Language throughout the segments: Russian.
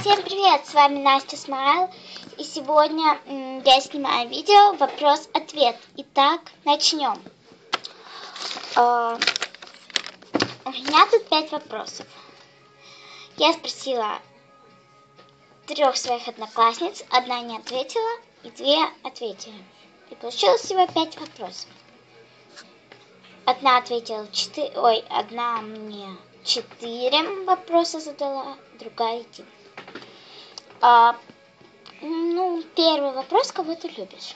Всем привет, с вами Настя Смайл, и сегодня я снимаю видео вопрос-ответ. Итак, начнем. У меня тут 5 вопросов. Я спросила 3 своих одноклассниц, одна не ответила и 2 ответили. И получилось всего 5 вопросов. Одна ответила 4, одна мне 4 вопроса задала, другая 1. Первый вопрос, кого ты любишь?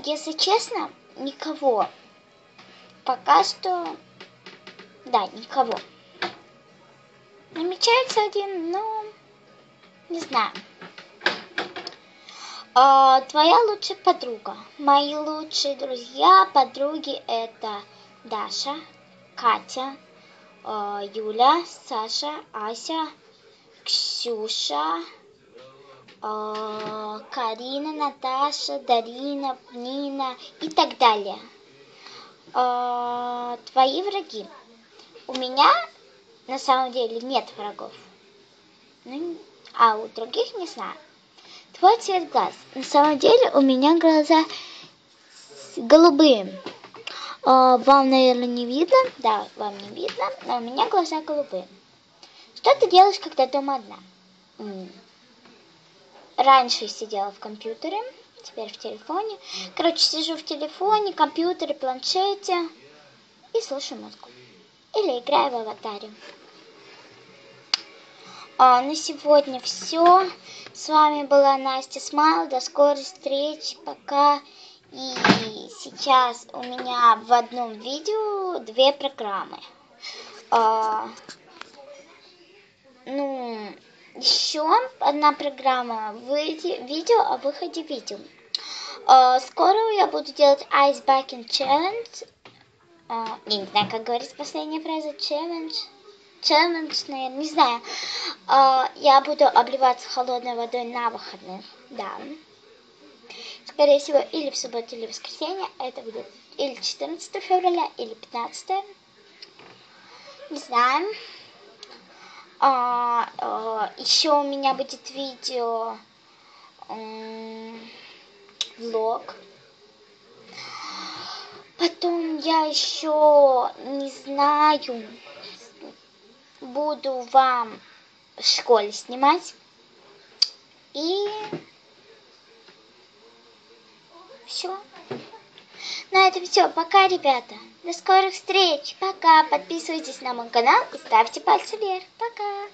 Если честно, никого. Пока что, да, никого. Намечается один, но не знаю. Твоя лучшая подруга. Мои лучшие друзья, подруги это Даша, Катя, Юля, Саша, Ася, Ксюша, Карина, Наташа, Дарина, Нина и так далее. Твои враги. У меня на самом деле нет врагов. А у других не знаю. Твой цвет глаз. На самом деле у меня глаза голубые. Вам, наверное, не видно. Да, вам не видно. Но у меня глаза голубые. Что ты делаешь, когда дома одна? Раньше сидела в компьютере, теперь в телефоне. Короче, сижу в телефоне, компьютере, планшете и слушаю музыку. Или играю в аватаре. На сегодня все. С вами была Настя Смайл. До скорой встречи. Пока. И сейчас у меня в одном видео 2 программы. Еще одна программа видео о выходе видео. Скоро я буду делать Ice Bucket Challenge. Я не знаю, как говорится последняя фраза. Challenge, наверное, не знаю. Я буду обливаться холодной водой на выходных. Да. Скорее всего, или в субботу, или в воскресенье. Это будет или 14 февраля, или 15. Не знаю. Еще у меня будет видео, влог. Потом я еще не знаю, буду вам в школе снимать. И все. На этом все. Пока, ребята. До скорых встреч. Пока. Подписывайтесь на мой канал и ставьте пальцы вверх. Пока.